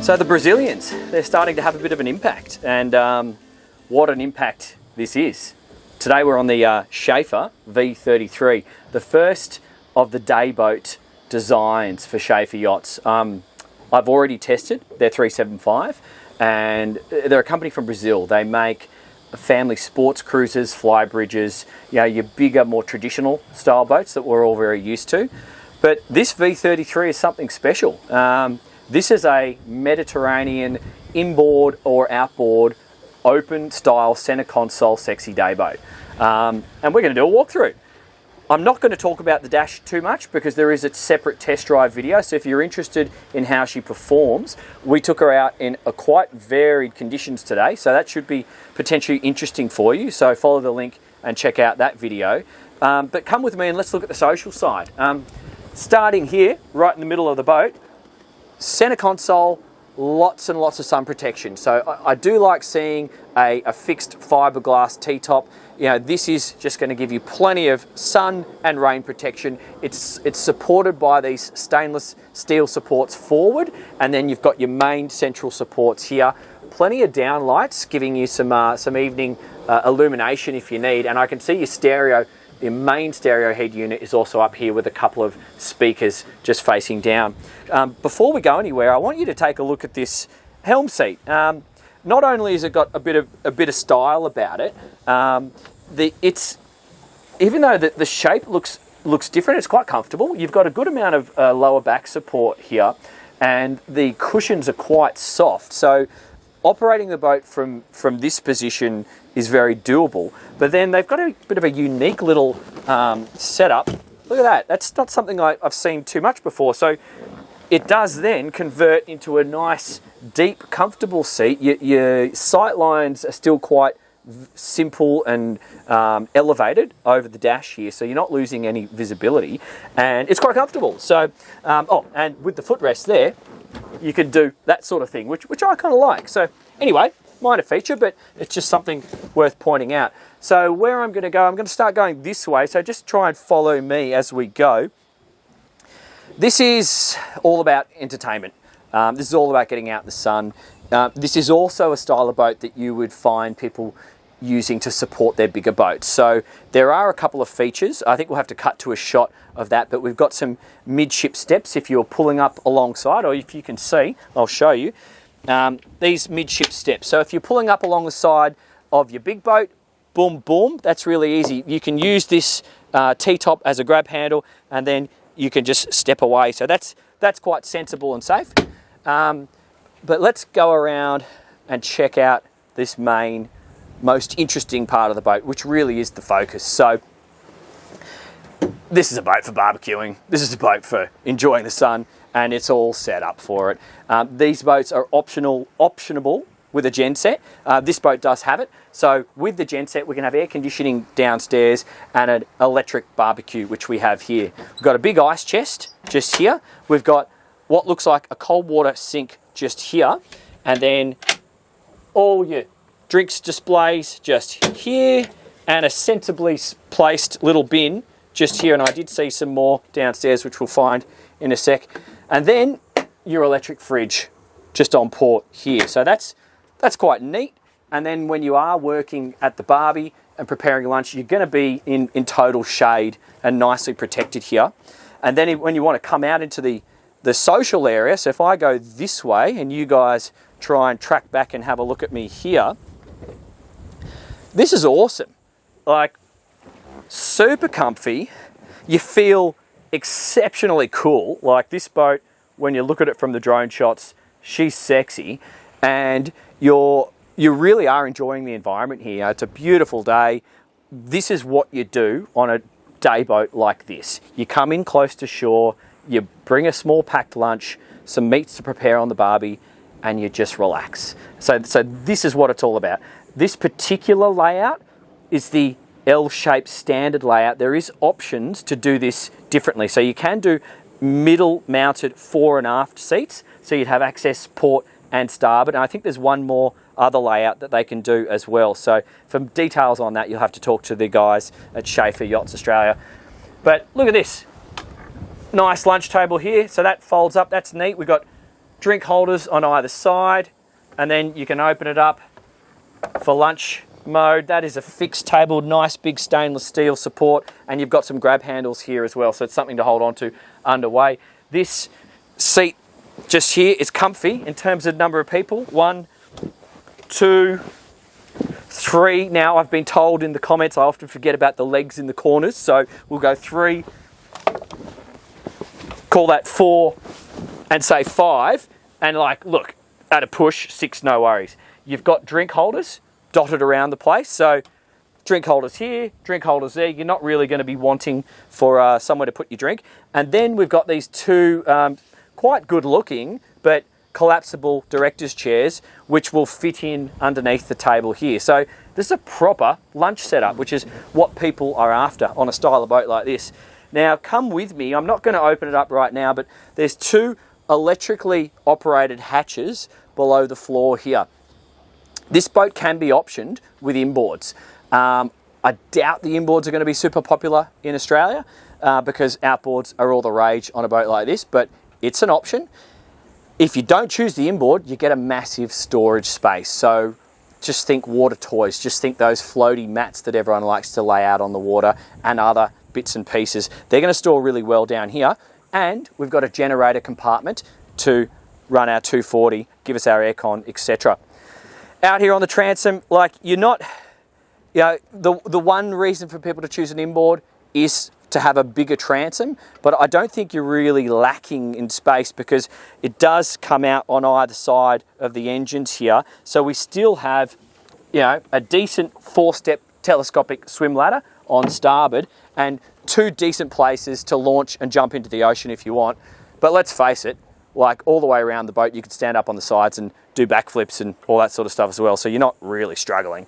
So the Brazilians, they're starting to have a bit of an impact, and what an impact this is. Today we're on the Schaefer V33, the first of the day boat designs for Schaefer yachts. I've already tested their 375, and they're a company from Brazil. They make family sports cruisers, fly bridges, you know, your bigger, more traditional style boats that we're all very used to. But this V33 is something special. This is a Mediterranean inboard or outboard open style center console sexy day boat. And we're going to do a walkthrough. I'm not going to talk about the dash too much because there is a separate test drive video. So if you're interested in how she performs, we took her out in a quite varied conditions today. So that should be potentially interesting for you. So follow the link and check out that video. But come with me and let's look at the social side. Starting here, right in the middle of the boat, center console, lots and lots of sun protection. So I do like seeing a fixed fiberglass T-top. You know, this is just going to give you plenty of sun and rain protection. It's supported by these stainless steel supports forward, and then you've got your main central supports here. Plenty of downlights, giving you some evening illumination if you need. And I can see your stereo. Your main stereo head unit is also up here with a couple of speakers just facing down. Before we go anywhere, I want you to take a look at this Helm Seat. Not only has it got a bit of style about it, even though the shape looks different, it's quite comfortable. You've got a good amount of lower back support here, and the cushions are quite soft. So operating the boat from this position is very doable. But then they've got a bit of a unique little setup. Look at that. That's not something I've seen too much before. So it does then convert into a nice, deep, comfortable seat. Your sight lines are still quite simple and elevated over the dash here, so you're not losing any visibility, and it's quite comfortable. So, and with the footrest there, you can do that sort of thing, which I kind of like. So anyway, minor feature, but it's just something worth pointing out. So where I'm going to go, I'm going to start going this way, so just try and follow me as we go. This is all about entertainment. This is all about getting out in the sun. This is also a style of boat that you would find people using to support their bigger boats. So there are a couple of features. I think we'll have to cut to a shot of that, but we've got some midship steps if you're pulling up alongside, or if you can see, I'll show you. These midship steps. So if you're pulling up along the side of your big boat, boom, boom, that's really easy. You can use this T-top as a grab handle, and then you can just step away. So that's quite sensible and safe. But let's go around and check out this most interesting part of the boat, which really is the focus. So this is a boat for barbecuing. This is a boat for enjoying the sun, and it's all set up for it. These boats are optionable with a genset. This boat does have it. So with the genset, we can have air conditioning downstairs and an electric barbecue, which we have here. We've got a big ice chest just here. We've got what looks like a cold water sink just here, and then all your drinks displays just here, and a sensibly placed little bin just here, and I did see some more downstairs which we'll find in a sec. And then your electric fridge just on port here. So that's quite neat. And then when you are working at the barbie and preparing lunch, you're going to be in total shade and nicely protected here. And then when you want to come out into the social area, so if I go this way and you guys try and track back and have a look at me here, this is awesome. Like, super comfy. You feel exceptionally cool. Like, this boat, when you look at it from the drone shots, she's sexy, and you really are enjoying the environment here. It's a beautiful day. This is what you do on a day boat like this. You come in close to shore, you bring a small packed lunch, some meats to prepare on the barbie, and you just relax. So this is what it's all about. This particular layout is the L-shaped standard layout. There is options to do this differently. So you can do middle mounted fore and aft seats. So you'd have access port and starboard. And I think there's one more other layout that they can do as well. So for details on that, you'll have to talk to the guys at Schaefer Yachts Australia. But look at this. Nice lunch table here. So that folds up. That's neat. We've got drink holders on either side, and then you can open it up for lunch mode. That is a fixed table, nice big stainless steel support, and you've got some grab handles here as well, so it's something to hold on to underway. This seat just here is comfy in terms of number of people. 1, 2, 3. Now, I've been told in the comments I often forget about the legs in the corners, so we'll go 3, call that 4, and say 5, and like, look, at a push, 6, no worries. You've got drink holders dotted around the place, so drink holders here, drink holders there. You're not really going to be wanting for somewhere to put your drink. And then we've got these two quite good looking but collapsible director's chairs, which will fit in underneath the table here. So this is a proper lunch setup, which is what people are after on a style of boat like this. Now, come with me. I'm not going to open it up right now, but there's 2 electrically operated hatches below the floor here. This boat can be optioned with inboards. I doubt the inboards are going to be super popular in Australia because outboards are all the rage on a boat like this, but it's an option. If you don't choose the inboard, you get a massive storage space. So just think water toys, just think those floaty mats that everyone likes to lay out on the water and other bits and pieces. They're going to store really well down here. And we've got a generator compartment to run our 240, give us our aircon, etc. Out here on the transom, like you're not, you know, the one reason for people to choose an inboard is to have a bigger transom, but I don't think you're really lacking in space because it does come out on either side of the engines here. So we still have, you know, a decent 4-step telescopic swim ladder on starboard and 2 decent places to launch and jump into the ocean if you want. But let's face it, like all the way around the boat, you could stand up on the sides and do backflips and all that sort of stuff as well. So you're not really struggling.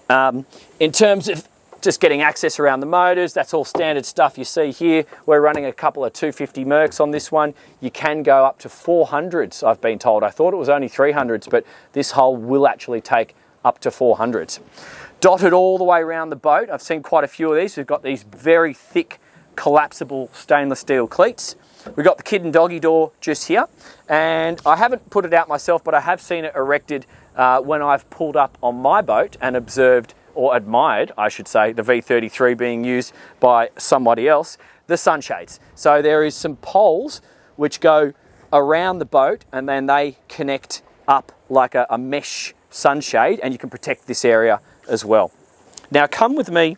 In terms of just getting access around the motors, that's all standard stuff you see here. We're running a couple of 250 Mercs on this one. You can go up to 400s, I've been told. I thought it was only 300s, but this hull will actually take up to 400s. Dotted all the way around the boat, I've seen quite a few of these. We've got these very thick, collapsible stainless steel cleats. We've got the kid and doggy door just here. And I haven't put it out myself, but I have seen it erected when I've pulled up on my boat and observed, or admired, I should say, the V33 being used by somebody else, the sunshades. So there is some poles which go around the boat and then they connect up like a mesh sunshade, and you can protect this area as well. Now come with me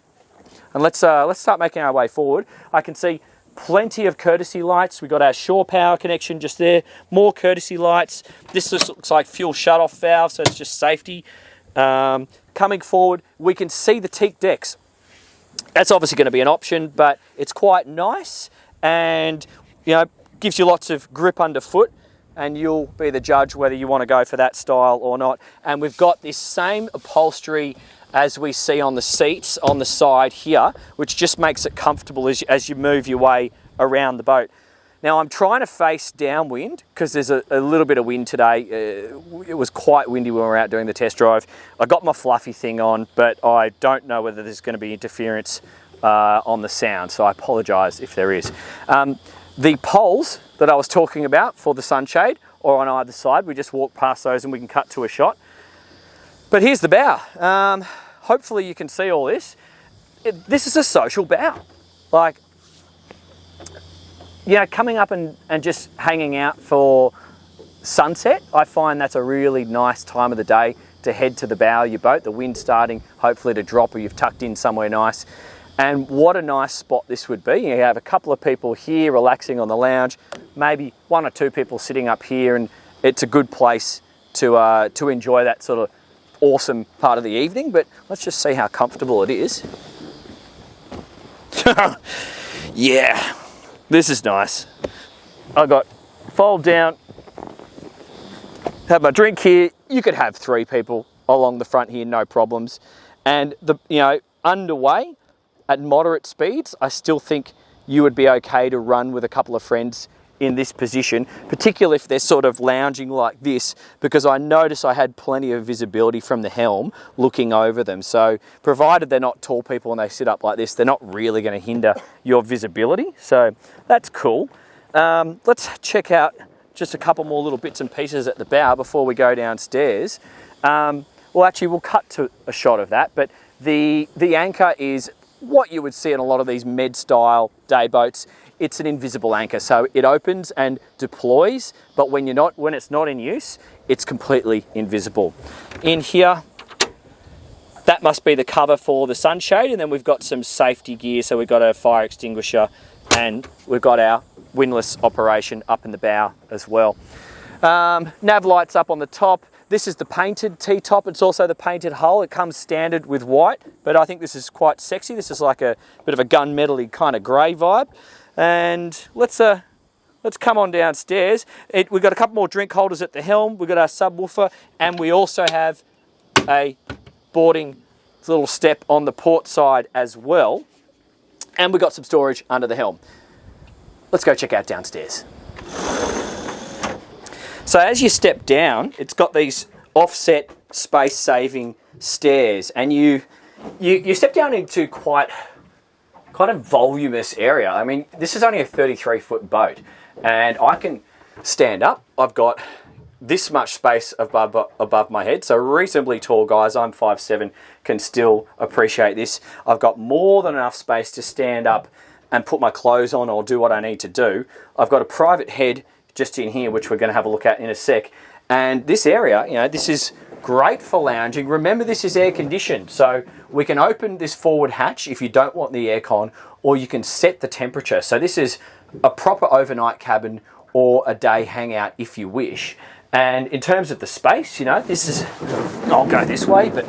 and let's start making our way forward. I can see plenty of courtesy lights. We've got our shore power connection just there, more courtesy lights. This just looks like fuel shut-off valve, so it's just safety. Coming forward, we can see the teak decks. That's obviously going to be an option, but it's quite nice and, you know, gives you lots of grip underfoot, and you'll be the judge whether you want to go for that style or not. And we've got this same upholstery as we see on the seats on the side here, which just makes it comfortable as you move your way around the boat. Now I'm trying to face downwind because there's a little bit of wind today. It was quite windy when we were out doing the test drive. I got my fluffy thing on, but I don't know whether there's going to be interference on the sound, so I apologise if there is. The poles that I was talking about for the sunshade are on either side. We just walk past those and we can cut to a shot. But here's the bow. Hopefully you can see all this. This is a social bow. Like, yeah, coming up and just hanging out for sunset, I find that's a really nice time of the day to head to the bow of your boat. The wind's starting hopefully to drop, or you've tucked in somewhere nice. And what a nice spot this would be. You have a couple of people here relaxing on the lounge, maybe 1 or 2 people sitting up here, and it's a good place to enjoy that sort of awesome part of the evening. But let's just see how comfortable it is. Yeah. This is nice. I got fold down, have my drink here. You could have 3 people along the front here, no problems. And underway at moderate speeds, I still think you would be okay to run with a couple of friends in this position, particularly if they're sort of lounging like this, because I notice I had plenty of visibility from the helm looking over them. So provided they're not tall people and they sit up like this, they're not really going to hinder your visibility. So that's cool. Let's check out just a couple more little bits and pieces at the bow before we go downstairs. Well, actually, we'll cut to a shot of that, but the anchor is what you would see in a lot of these med-style day boats. It's an invisible anchor, so it opens and deploys, but when it's not in use, it's completely invisible. In here, that must be the cover for the sunshade, and then we've got some safety gear, so we've got a fire extinguisher, and we've got our windlass operation up in the bow as well. Nav lights up on the top. This is the painted T-top. It's also the painted hull. It comes standard with white, but I think this is quite sexy. This is like a bit of a gunmetal-y kind of grey vibe. And let's come on downstairs. We've got a couple more drink holders at the helm. We've got our subwoofer, and we also have a boarding little step on the port side as well. And we've got some storage under the helm. Let's go check out downstairs. So as you step down, it's got these offset space-saving stairs, and you step down into quite a voluminous area. I mean, this is only a 33-foot boat, and I can stand up. I've got this much space above my head, so reasonably tall guys, I'm 5'7", can still appreciate this. I've got more than enough space to stand up and put my clothes on or do what I need to do. I've got a private head just in here, which we're going to have a look at in a sec. And this area, you know, this is great for lounging. Remember, this is air conditioned, so we can open this forward hatch if you don't want the aircon, or you can set the temperature. So this is a proper overnight cabin or a day hangout if you wish. And in terms of the space, you know, this is, I'll go this way, but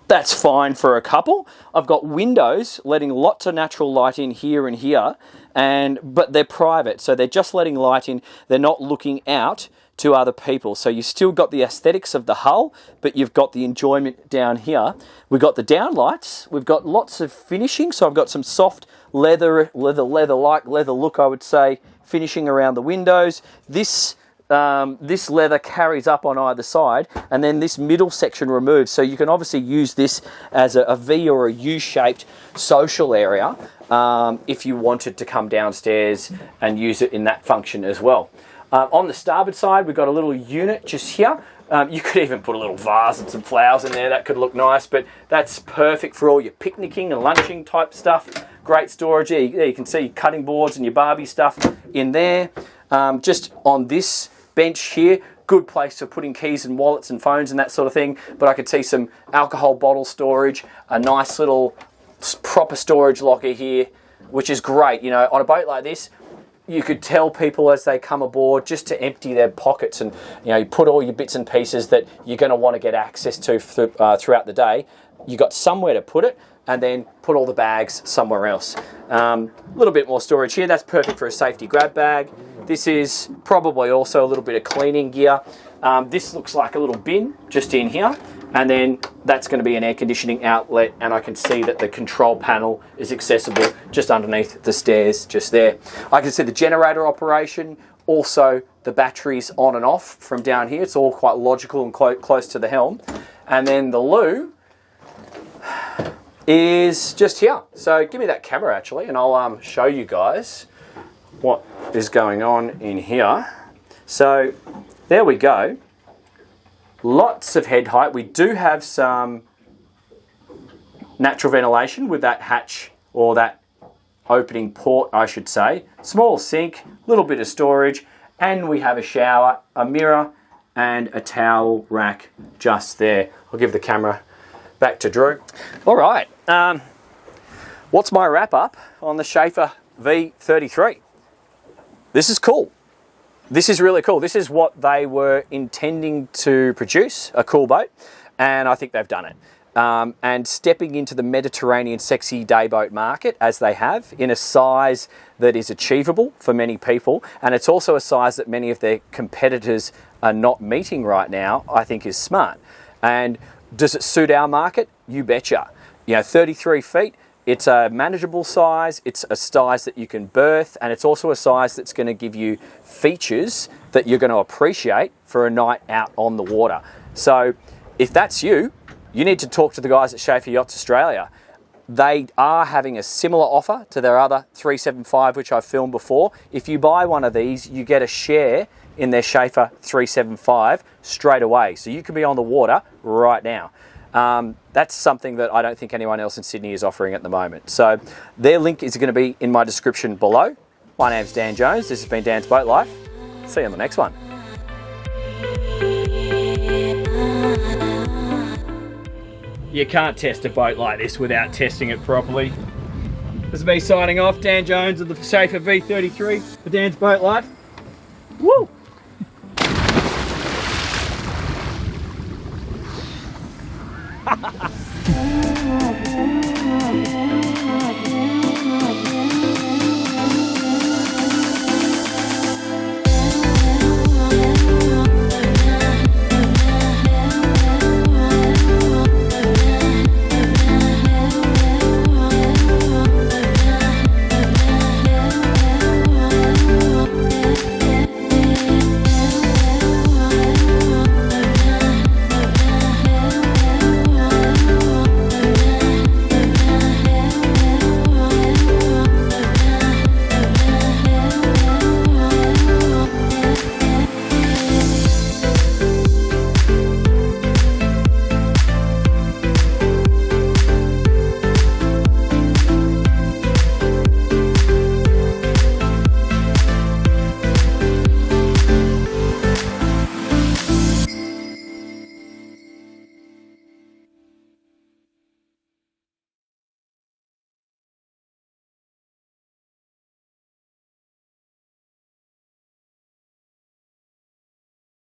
that's fine for a couple. I've got windows letting lots of natural light in here and here, but they're private, so they're just letting light in. They're not looking out to other people. So you've still got the aesthetics of the hull, but you've got the enjoyment down here. We've got the downlights. We've got lots of finishing. So I've got some soft leather-like leather look, I would say, finishing around the windows. This leather carries up on either side, and then this middle section removes. So you can obviously use this as a V or a U-shaped social area if you wanted to come downstairs and use it in that function as well. On the starboard side, we've got a little unit just here. You could even put a little vase and some flowers in there. That could look nice, but that's perfect for all your picnicking and lunching type stuff. Great storage. There you can see cutting boards and your Barbie stuff in there. Just on this bench here, good place for putting keys and wallets and phones and that sort of thing. But I could see some alcohol bottle storage, a nice little proper storage locker here, which is great. You know, on a boat like this, you could tell people as they come aboard just to empty their pockets, and you know, you put all your bits and pieces that you're going to want to get access to throughout the day. You got somewhere to put it, and then put all the bags somewhere else. A little bit more storage here. That's perfect for a safety grab bag. This is probably also a little bit of cleaning gear. This looks like a little bin just in here, and then that's going to be an air conditioning outlet, and I can see that the control panel is accessible just underneath the stairs just there. I can see the generator operation, also the batteries on and off from down here. It's all quite logical and close to the helm. And then the loo is just here. So give me that camera actually, and I'll show you guys what is going on in here. So there we go. Lots of head height. We do have some natural ventilation with that hatch, or that opening port, I should say. Small sink, little bit of storage, and we have a shower, a mirror, and a towel rack just there. I'll give the camera back to Drew. All right, what's my wrap up on the Schaefer V33? This is cool. This is really cool. This is what they were intending to produce, a cool boat, and I think they've done it. And stepping into the Mediterranean sexy dayboat market, as they have, in a size that is achievable for many people, and it's also a size that many of their competitors are not meeting right now, I think is smart. And does it suit our market? You betcha. You know, 33 feet, it's a manageable size, it's a size that you can berth, and it's also a size that's going to give you features that you're going to appreciate for a night out on the water. So if that's you, you need to talk to the guys at Schaefer Yachts Australia. They are having a similar offer to their other 375, which I've filmed before. If you buy one of these, you get a share in their Schaefer 375 straight away. So you can be on the water right now. That's something that I don't think anyone else in Sydney is offering at the moment. So their link is going to be in my description below. My name's Dan Jones. This has been Dan's Boat Life. See you on the next one. You can't test a boat like this without testing it properly. This is me signing off. Dan Jones of the Schaefer V33 for Dan's Boat Life. Woo!